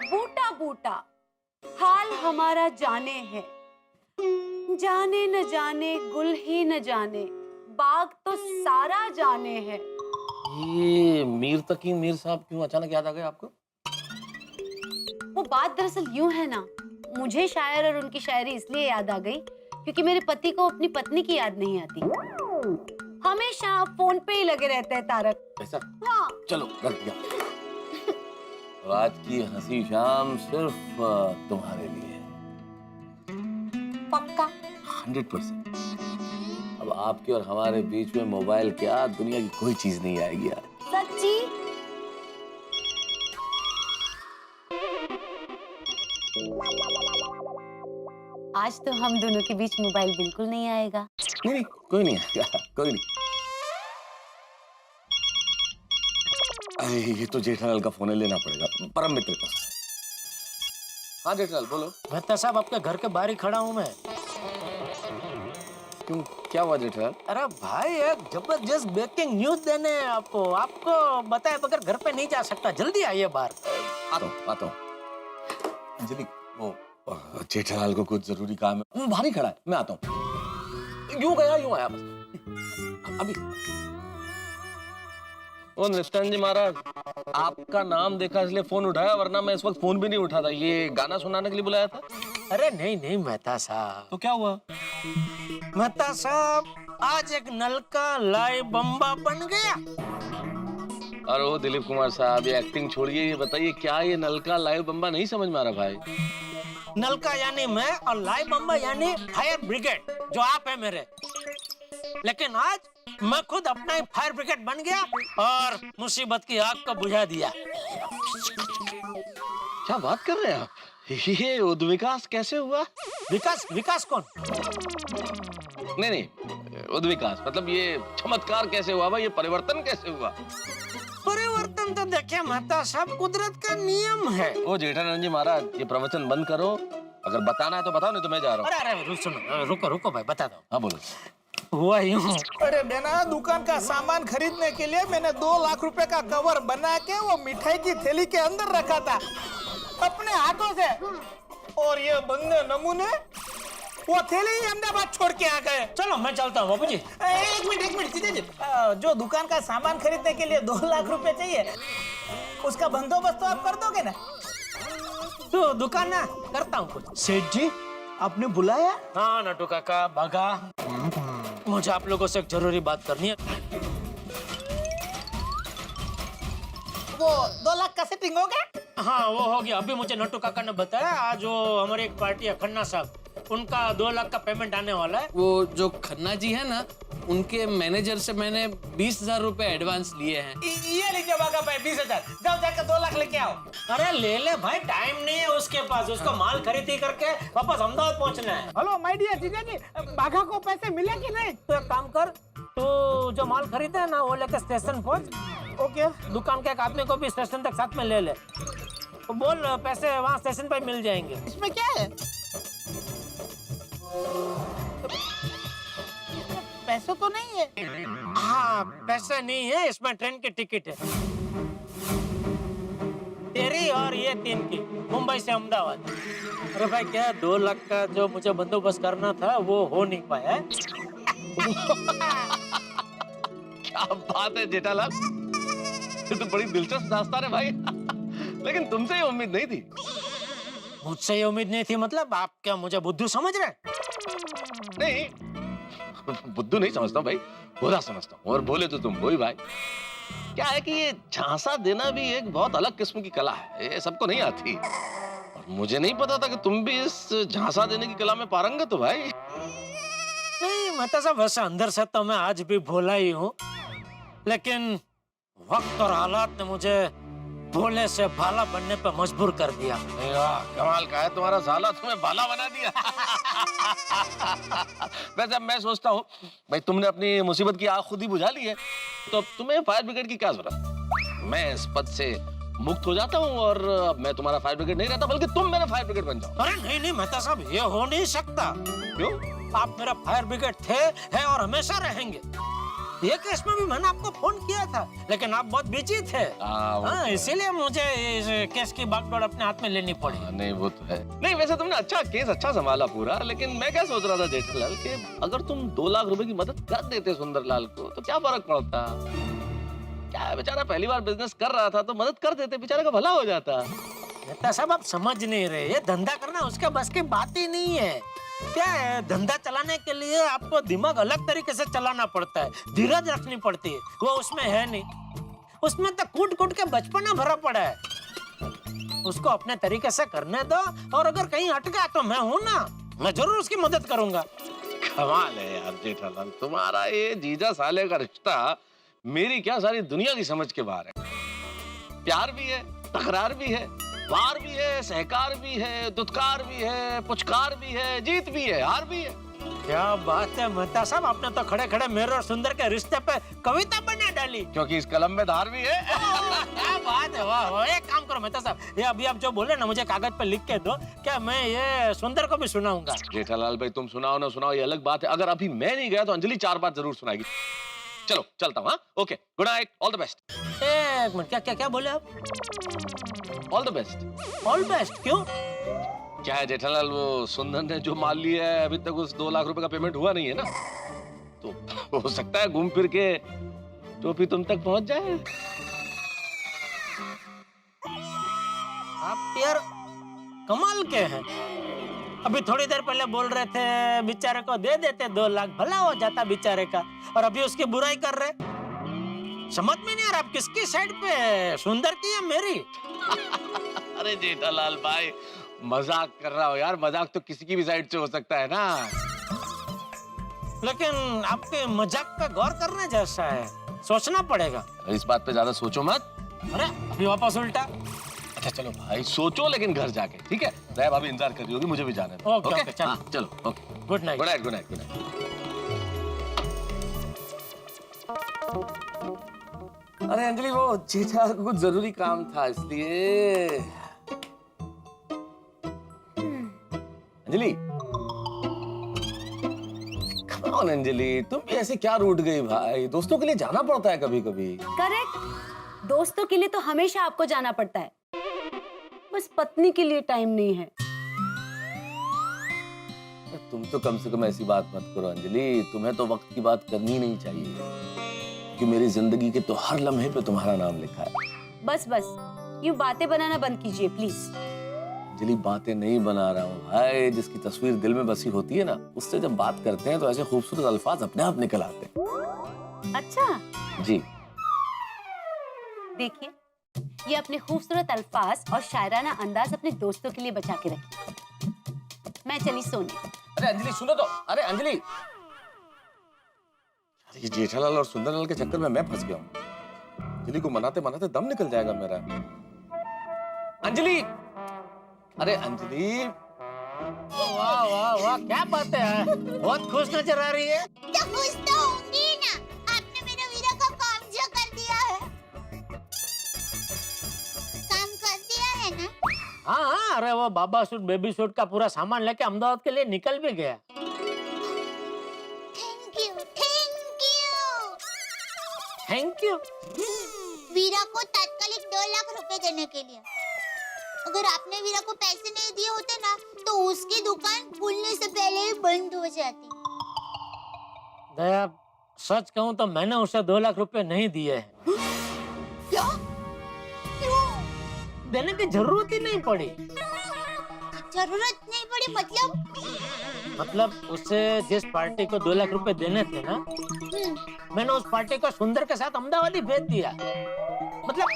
बूटा बूटा हाल हमारा जाने है, जाने न जाने गुल ही न जाने, बाग तो सारा जाने है। ये मीर तकी मीर साहब क्यों अचानक याद आ गए आपको? वो बात दरअसल यूं है ना, मुझे शायर और उनकी शायरी इसलिए याद आ गई क्योंकि मेरे पति को अपनी पत्नी की याद नहीं आती। हमेशा फोन पे ही लगे रहते हैं तारक। ऐसा? हाँ। चलो कर दिया। तो आज की हंसी शाम सिर्फ तुम्हारे लिए। पक्का? 100%। अब आपके और हमारे बीच में मोबाइल क्या, दुनिया की कोई चीज नहीं आएगी यार। सच्ची? आज तो हम दोनों के बीच मोबाइल बिल्कुल नहीं आएगा। नहीं नहीं, कोई नहीं आएगा, कोई नहीं। अरे ये तो जेठालाल का फोन है, लेना पड़ेगा। परम मित्र का। हाँ जेठालाल बोलो। मेहता साहब आपके घर के बाहर ही खड़ा हूँ मैं। क्यों, क्या हुआ जेठालाल? अरे भाई एक जबरदस्त ब्रेकिंग न्यूज देने हैं आपको बताए बगैर घर पे नहीं जा सकता, जल्दी आइए बाहर। आता हूँ। अंजलि वो जेठालाल को कुछ जरूरी काम है, वो बाहर ही खड़ा है, मैं आता हूँ। यूं गया यूं आया बस अभी। ओ नित्यानंद जी महाराज, आपका नाम देखा इसलिए फोन उठाया, वरना मैं इस वक्त फोन भी नहीं उठाता। ये गाना सुनाने के लिए बुलाया था? अरे नहीं मेहता साहब। तो क्या हुआ? मेहता साहब आज एक नलका लाई बम्बा बन गया। अरे ओ दिलीप कुमार साहब, ये एक्टिंग छोड़िए, ये बताइए क्या ये नलका लाइव बम्बा नहीं समझ में आ रहा भाई। नलका यानी मैं और लाई बम्बा यानी फायर ब्रिगेड, जो आप है मेरे। लेकिन आज मैं खुद अपना ही फायर ब्रिगेड बन गया और मुसीबत की आग को बुझा दिया। क्या बात कर रहे हैं आप? ये उद्विकास कैसे हुआ? विकास कौन? नहीं, उद्विकास मतलब ये चमत्कार कैसे हुआ भाई, ये परिवर्तन कैसे हुआ? परिवर्तन तो देखिए मेहता साहब, कुदरत का नियम है। ओ जेठानंद जी महाराज, ये प्रवचन बंद करो। अगर बताना है तो बताओ, नहीं तो मैं जा रहा हूँ। अरे रुको भाई, बता दो। हाँ बोलो। हुआ यूं। अरे बेना, दुकान का सामान खरीदने के लिए मैंने 2 लाख रुपए का कवर बना के वो मिठाई की थैली के अंदर रखा था अपने हाथों से, और ये बंदे नमूने वो थैली ही अहमदाबाद छोड़ के आ गए। चलो मैं चलता हूँ बाबू जी। एक मिनट सीधे जी। जो दुकान का सामान खरीदने के लिए 2 लाख रुपए चाहिए, उसका बंदोबस्त तो आप कर दोगे ना? तो दुकान ना करता हूँ कुछ। सेठ जी आपने बुलाया? हाँ नटू काका भागा, मुझे आप लोगों से एक जरूरी बात करनी है। वो 2 लाख का सेटिंग हो गया? हाँ वो हो गया। अभी मुझे नटू काका ने बताया आज वो हमारी एक पार्टी है खन्ना साहब, उनका 2 लाख का पेमेंट आने वाला है। वो जो खन्ना जी है ना, उनके मैनेजर से मैंने 20,000 रुपए एडवांस लिए हैं। ये लीजिए बागा भाई 20,000, जाओ जाकर 2 लाख लेके आओ। अरे ले भाई, टाइम नहीं है उसके पास, उसको माल खरीदी करके वापस अहमदाबाद पहुंचना है। हेलो माय डियर जीजा जी, बाघा को पैसे मिले कि नहीं? तो एक काम कर, तो जो माल खरीदे है ना वो लेकर स्टेशन पहुंच। ओके। दुकान के एक आदमी को भी स्टेशन तक साथ में ले ले, तो बोल पैसे वहाँ स्टेशन पे मिल जाएंगे। इसमें क्या है? पैसे तो नहीं है। हाँ पैसे नहीं है, इसमें ट्रेन की टिकट है तेरी और ये 3 की, मुंबई से अहमदाबाद। अरे भाई क्या 2 लाख का जो मुझे बंदोबस्त करना था वो हो नहीं पाया। क्या बात है जेठालाल, ये तो बड़ी दिलचस्प दास्तान है भाई। लेकिन तुमसे ये उम्मीद नहीं थी। मुझसे ये उम्मीद नहीं थी मतलब? आप क्या मुझे बुद्धू समझ रहे हैं? नहीं, बुद्धू नहीं समझता भाई, भोला समझता हूँ। और बोले तो तुम वही भाई। क्या है कि ये झांसा देना भी एक बहुत अलग किस्म की कला है, ये सबको नहीं आती। और मुझे नहीं पता था कि तुम भी इस झांसा देने की कला में पारंगत हो भाई। नहीं मतलब साहब, वैसे अंदर से तो मैं आज भी भोला ही हूँ, लेकिन वक्त और हालात ने मुझे भोले से भाला बनने पर मजबूर कर दिया। कमाल का है तुम्हारा साला, तुम्हें भाला बना दिया। वैसे मैं सोचता हूँ भाई, तुमने अपनी मुसीबत की आग खुद ही बुझा ली है, तो अब तुम्हें फायर ब्रिगेड की क्या जरूरत? मैं इस पद से मुक्त हो जाता हूँ और अब मैं तुम्हारा फायर ब्रिगेड नहीं रहता, बल्कि तुम मेरा फायर ब्रिगेड बन जाओ। अरे नहीं मेहता साहब, ये हो नहीं सकता। क्यों? आप मेरा फायर ब्रिगेड थे, है और हमेशा रहेंगे। ये केस में भी मैंने आपको फोन किया था, लेकिन आप बहुत बिजी थे। हाँ, इसीलिए मुझे इस केस की बागडोर अपने हाथ में लेनी पड़ी। नहीं वो तो है। नहीं वैसे तुमने अच्छा केस अच्छा संभाला पूरा, लेकिन मैं क्या सोच रहा था जेठालाल कि अगर तुम 2 लाख रुपए की मदद कर देते सुंदरलाल को तो क्या फर्क पड़ता। क्या है, बेचारा पहली बार बिजनेस कर रहा था तो मदद कर देते, बेचारे का भला हो जाता। नेता साहब आप समझ नहीं रहे, ये धंधा करना उसके बस की बात ही नहीं है। क्या है, धंधा चलाने के लिए आपको दिमाग अलग तरीके से चलाना पड़ता है, धीरज रखनी पड़ती है, वो उसमें है नहीं। उसमें तो कूट कूट के बचपना भरा पड़ा है। उसको अपने तरीके से करने दो, और अगर कहीं अटका तो मैं हूं ना, मैं जरूर उसकी मदद करूंगा। कमाल है यार जेठालाल, तुम्हारा ये जीजा साले का रिश्ता मेरी क्या सारी दुनिया की समझ के बाहर है। प्यार भी है, तकरार भी है, वार भी है, सहकार भी है, दुत्कार भी है, पुचकार भी है, जीत भी है, हार भी है। क्या बात है मेहता साहब, आपने तो खड़े खड़े मेरे और सुंदर के रिश्ते पे कविता बना डाली। क्योंकि इस कलम में धार भी है। क्या बात है, वाह वाह। एक काम करो मेहता साहब, ये अभी आप जो बोले ना मुझे कागज पे लिख के दो, क्या मैं ये सुंदर को भी सुनाऊंगा। जेठालाल भाई तुम सुनाओ ना सुनाओ ये अलग बात है, अगर अभी मैं नहीं गया तो अंजलि 4 बात जरूर सुनाएगी। चलो चलता हूँ। Okay, good night, all the best. एक मिनट, क्या क्या क्या बोले आप? All the best. All best क्यों? क्या है जेठालाल, वो सुंदर ने जो माल लिया है अभी तक उस 2 लाख रुपए का पेमेंट हुआ नहीं है ना, तो हो सकता है घूम फिर के टोपी तुम तक पहुंच जाए। आप यार कमाल के हैं। अभी थोड़ी देर पहले बोल रहे थे बेचारे को दे देते 2 लाख, भला हो जाता बेचारे का, और अभी उसकी बुराई कर रहे। समझ में नहीं आ रहा आप किसकी साइड पे, सुंदर की या मेरी? अरे जेठालाल भाई मजाक कर रहा हो यार, मजाक तो किसी की भी साइड से हो सकता है ना। लेकिन आपके मजाक पे गौर करने जैसा है, सोचना पड़ेगा। इस बात पे ज्यादा सोचो मत। अरे अभी वापस उल्टा। अच्छा चलो भाई सोचो, लेकिन घर जाके, ठीक है? जया भाभी इंतजार कर रही होगी, मुझे भी जाना है। ओके, ओके, चलो। हाँ, चलो okay, good night. Good night, good night, good night. अरे अंजलि वो जेठा को कुछ जरूरी काम था इसलिए। अंजलि, come on अंजलि, तुम भी ऐसे क्या रूठ गई भाई? दोस्तों के लिए जाना पड़ता है कभी कभी। करेक्ट, दोस्तों के लिए तो हमेशा आपको जाना पड़ता है, बस पत्नी के लिए टाइम नहीं है। तुम तो कम से कम ऐसी बात मत करो अंजलि, तुम्हें तो वक्त की बात करनी नहीं चाहिए कि मेरी जिंदगी के तो हर लम्हे पे तुम्हारा नाम लिखा है। बस बस यूं बातें बनाना बंद कीजिए प्लीज। अंजलि बातें नहीं बना रहा हूँ भाई, जिसकी तस्वीर दिल में बसी होती है ना, उससे जब बात करते हैं तो ऐसे खूबसूरत अल्फाज अपने आप निकल आते हैं। अच्छा जी देखिए, ये अपने खूबसूरत अल्फाज और शायराना अंदाज अपने दोस्तों के लिए बचा के रखिए। मैं चली सोने। अरे अंजलि सुनो तो। अरे अंजलि, ये जेठालाल और सुंदरलाल के चक्कर में मैं फंस गया हूँ। अंजलि को मनाते मनाते दम निकल जाएगा मेरा। अंजलि, अरे अंजलि, वाह वाह वाह, क्या बात है, बहुत खुश नजर आ रही है। तो खुश तो होंगी ना, आपने मेरे वीरा का काम जो कर दिया है। काम कर दिया है ना? हाँ हाँ, अरे वो बाबा सूट बेबी सूट का पूरा सामान लेके अहमदाबाद के लिए निकल भी गया। Thank you, thank you. Thank you. Veera को तात्कालिक 2 लाख रुपए देने के लिए। अगर आपने वीरा को पैसे नहीं दिए होते ना, तो उसकी दुकान खुलने से पहले ही बंद हो जाती। दया, सच कहूँ तो मैंने उसे 2 लाख रुपए नहीं दिए हैं। क्या? क्यों? देने की जरूरत ही नहीं पड़ी। जरूरत नहीं पड़ी मतलब? उसे जिस पार्टी को 2 लाख रुपए देने थे ना, मैंने उस पार्टी को सुंदर के साथ अहमदाबाद ही भेज दिया। मतलब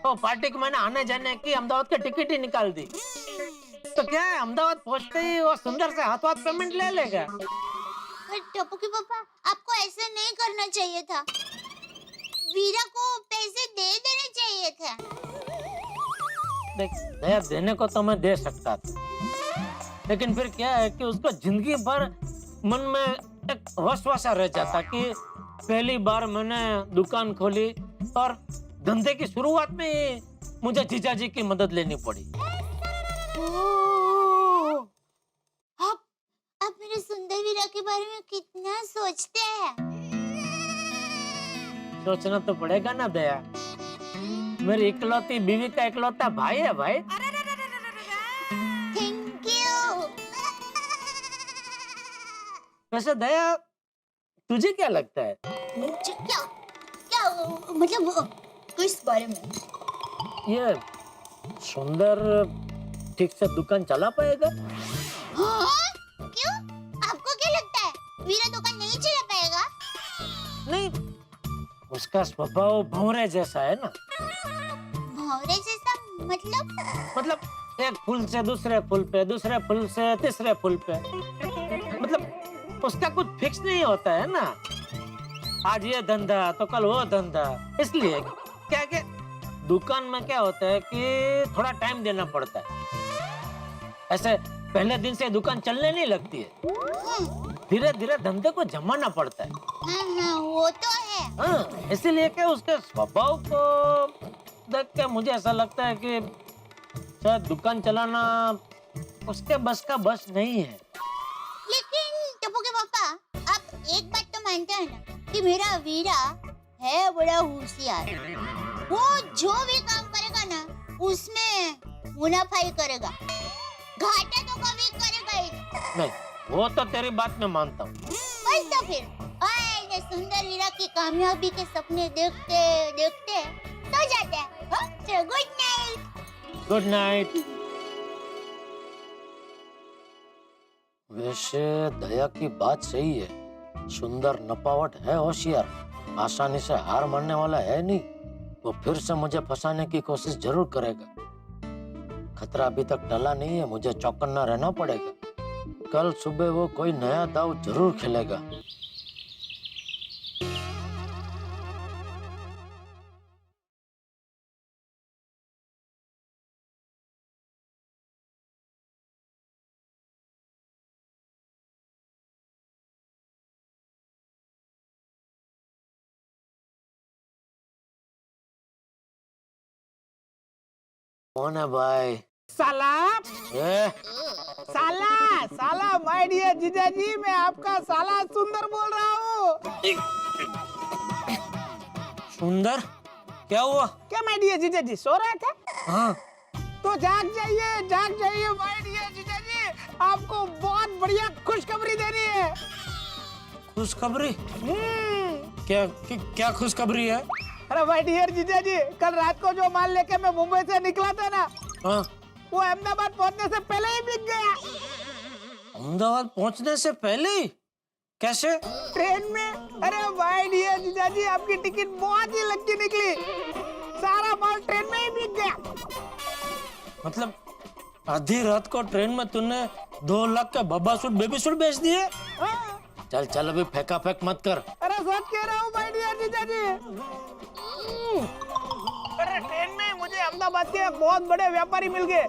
तो पार्टी को मैंने आने जाने की अहमदाबाद की टिकट ही निकाल दी। तो क्या है, अहमदाबाद पहुंचते ही वो सुंदर से हाथ हाथ पेमेंट ले लेगा। पर टप्पू के पापा, आपको ऐसा नहीं करना चाहिए था। वीरा को पैसे दे देने चाहिए था। देख दया, देने को तो मैं दे सकता था, लेकिन फिर क्या है कि उसको जिंदगी भर मन में एक वसवसा रह जाता कि पहली बार मैंने दुकान खोली और धंधे की शुरुआत में ही मुझे जीजाजी की मदद लेनी पड़ी। आप मेरे सुंदर वीरा के बारे में कितना सोचते हैं। सोचना तो पड़ेगा ना दया, मेरी इकलौती बीवी का इकलौता भाई है भाई। Thank you. वैसे दया, तुझे क्या लगता है? मुझे क्या क्या मतलब किस बारे में? ये सुंदर ठीक से दुकान चला पाएगा? हाँ? क्यों? आपको क्या लगता है वीरा दुकान नहीं चला पाएगा? नहीं, उसका स्वभाव भौरे जैसा है ना। भौरे जैसा मतलब एक फूल से दूसरे फूल पे, दूसरे फूल से तीसरे फूल पे, मतलब उसका कुछ फिक्स नहीं होता है ना। आज ये धंधा तो कल वो धंधा। इसलिए क्या क्या दुकान में क्या होता है कि थोड़ा टाइम देना पड़ता है। ऐसे पहले दिन से दुकान चलने नहीं लगती है, धीरे धीरे धंधे को जमाना पड़ता है। हाँ, वो तो है। हाँ, इसीलिए क्या उसके स्वभाव को देख के मुझे ऐसा लगता है कि शायद दुकान चलाना उसके बस का बस नहीं है। लेकिन टप्पू के पापा, आप एक बात तो मानते हैं ना कि मेरा वीरा है बड़ा होशियार। वो जो भी काम करेगा ना उसमें मुनाफा ही करेगा, घाटा तो कभी करेगा ही नहीं, वो तो तेरी बात में मानता हूँ। बस तो फिर आए सुंदर वीरा की कामयाबी के सपने देखते देखते सो जाते हैं। हाँ? चलो गुड नाइट। Good night. वैसे दया की बात सही है, सुंदर नपावट है, होशियार, आसानी से हार मानने वाला है नहीं। वो फिर से मुझे फंसाने की कोशिश जरूर करेगा। खतरा अभी तक टला नहीं है, मुझे चौकन्ना रहना पड़ेगा। कल सुबह वो कोई नया दाव जरूर खेलेगा। कौन है भाई? साला ए, साला साला माय डियर जीजाजी, मैं आपका साला सुंदर बोल रहा हूँ। सुंदर, क्या हुआ? क्या माय डियर जीजाजी सो रहे थे? हाँ, तो जाग जाइए माय डियर जीजाजी, आपको बहुत बढ़िया खुशखबरी देनी है। खुशखबरी? क्या खुशखबरी है? अरे माय डियर जीजाजी, कल रात को जो माल लेके मैं मुंबई से निकला था ना, हाँ, वो अहमदाबाद पहुंचने से पहले ही बिक गया। अहमदाबाद पहुंचने से पहले ही? कैसे? ट्रेन में। अरे माय डियर जीजाजी, आपकी टिकट बहुत ही लकी निकली, सारा माल ट्रेन में ही बिक गया। मतलब आधी रात को ट्रेन में तूने 2 लाख का बाबा सूट बेबी सूट बेच दिए? हाँ। चल चल, अभी फेंका फेंक मत कर। अरे सच कह रहा हूँ माय डियर जीजाजी। अरे ट्रेन में मुझे अहमदाबाद के एक बहुत बड़े व्यापारी मिल गए,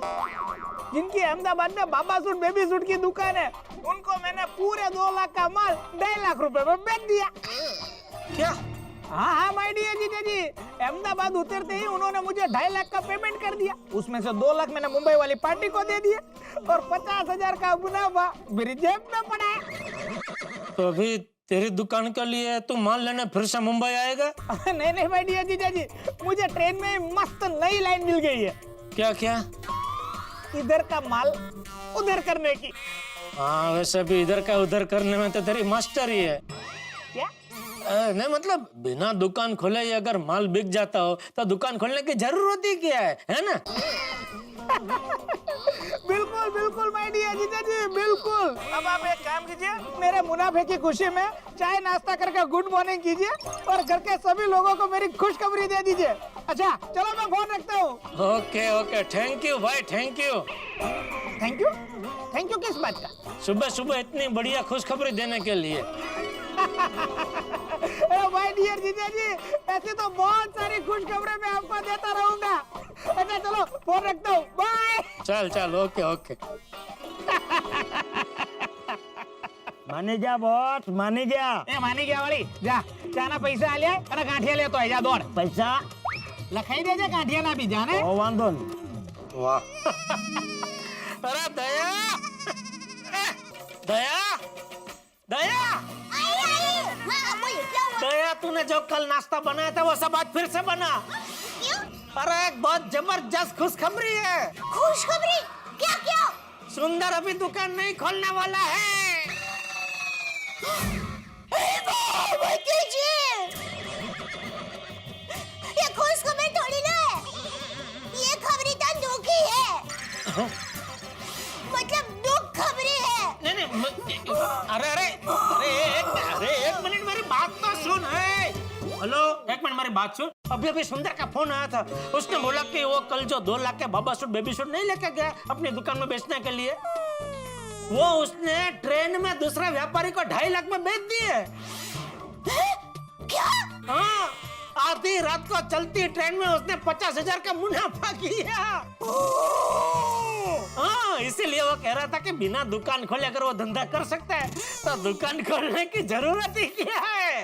जिनकी अहमदाबाद में बाबा सूट बेबी सूट की दुकान है। उनको मैंने पूरे 2 लाख का माल 2.5 लाख रुपए में बेच दिया। क्या? हाँ माय डियर जीजाजी, अहमदाबाद उतरते ही उन्होंने मुझे 2.5 लाख का पेमेंट कर दिया। उसमें से 2 लाख मैंने मुंबई वाली पार्टी को दे दिए और 50,000 का मुनाफा मेरी जेब में पड़ा है। तो अभी तेरी दुकान के लिए तू माल लेने फिर से मुंबई आएगा? नहीं माय डियर जीजाजी, मुझे ट्रेन में मस्त नई लाइन मिल गई है। क्या क्या? इधर का माल उधर करने की। हाँ, वैसे भी इधर का उधर करने में तो तेरी मास्टर ही है। क्या? नहीं, मतलब बिना दुकान खोले ही अगर माल बिक जाता हो तो दुकान खोलने की जरूरत ही क्या है ना? बिल्कुल बिल्कुल माय डियर जीजाजी, बिल्कुल। अब आप एक काम कीजिए, मेरे मुनाफे की खुशी में चाय नाश्ता करके गुड मॉर्निंग कीजिए और घर के सभी लोगों को मेरी खुशखबरी दे दीजिए। अच्छा चलो, मैं फोन रखता हूँ। ओके ओके, थैंक यू भाई, thank you. Thank you? Thank you किस बात का? सुबह सुबह इतनी बढ़िया खुशखबरी देने के लिए। माय डियर जीजाजी, ऐसे तो बहुत सारी खुशखबरें मैं आपको देता रहूंगा। अच्छा चलो, फोन रखता हूँ, बाय। चल चल, ओके ओके। मानी जा बॉस, मानी जा। ए मानी गया वाली, जा जाना पैसा आ लिया अरे गांठिया ले तो है, जा दौड़। पैसा लखाई दे जा गांठिया ना भी जाने। ओ वांधो नहीं। वाह। अरे दया, दया, दया, हाँ, बोलिए, क्या हुआ? दया, तूने जो कल नाश्ता बनाया था वो सब आज फिर से बना। क्यों? अरे एक बहुत जबरदस्त खुशखबरी है। खुशखबरी? क्या क्या? सुंदर अभी दुकान नहीं खोलने वाला है। ये खुशखबरी थोड़ी ना है, ये खबरी तो दुख ही है। मतलब दुख खबरी है। नहीं अरे एक मिनट मेरी बात तो सुन। हेलो, एक मिनट मेरी बात सुन। अभी सुंदर का फोन आया था। उसने बोला कि वो कल जो 2 लाख के बाबा सूट बेबी सूट नहीं लेके गया अपनी दुकान में बेचने के लिए, वो उसने ट्रेन में दूसरे व्यापारी को 2.5 लाख में बेच दिए। क्या? हाँ, आधी रात को चलती ट्रेन में उसने 50,000 का मुनाफा किया। हाँ, इसीलिए वो कह रहा था कि बिना दुकान खोले अगर वो धंधा कर सकता है तो दुकान खोलने की जरूरत ही क्या है।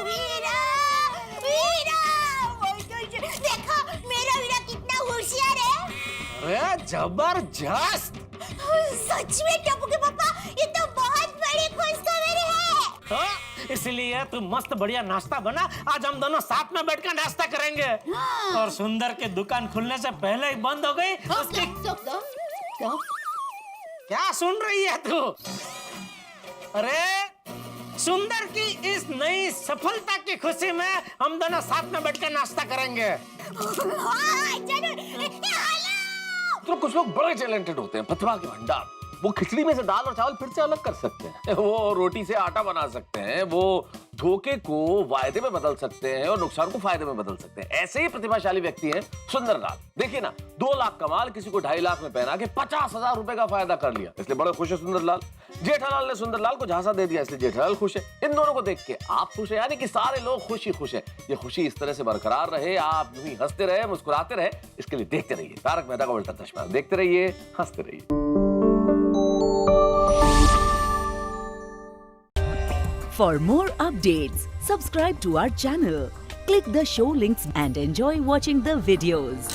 वीरा, वीरा, देखो मेरा वीरा कितना होशियार है। अरे जबरदस्त। सच में टप्पू के पापा, ये तो बहुत बड़ी खुशखबरी है। हाँ, इसलिए तू मस्त बढ़िया नाश्ता बना। आज हम दोनों साथ में बैठकर नाश्ता करेंगे। और सुंदर की दुकान खुलने से पहले ही बंद हो गई उसकी। क्या सुन रही है तू? अरे सुंदर की इस नई सफलता की खुशी में हम दोनों साथ में बैठकर नाश्ता करेंगे। तो कुछ लोग बड़े टैलेंटेड होते हैं, प्रतिभा के भंडार। वो खिचड़ी में से दाल और चावल फिर से अलग कर सकते हैं, वो रोटी से आटा बना सकते हैं, वो धोखे को वायदे में बदल सकते हैं और नुकसान को फायदे में बदल सकते हैं। ऐसे ही प्रतिभाशाली व्यक्ति हैं सुंदरलाल। देखिए ना, 2 लाख कमाल किसी को 2.5 लाख में पहना के 50,000 रुपए का फायदा कर लिया, इसलिए बड़े खुश है सुंदरलाल। जेठालाल ने सुंदरलाल को झांसा दे दिया, इसलिए जेठालाल खुश है। इन दोनों को देख के आप खुश है, यानी कि सारे लोग खुश ही खुश है। ये खुशी इस तरह से बरकरार रहे, आप यूं ही हंसते रहे, मुस्कुराते रहे, इसके लिए देखते रहिए तारक मेहता का उल्टा चश्मा। देखते रहिए, हंसते रहिए। For more updates, subscribe to our channel, click the show links and enjoy watching the videos.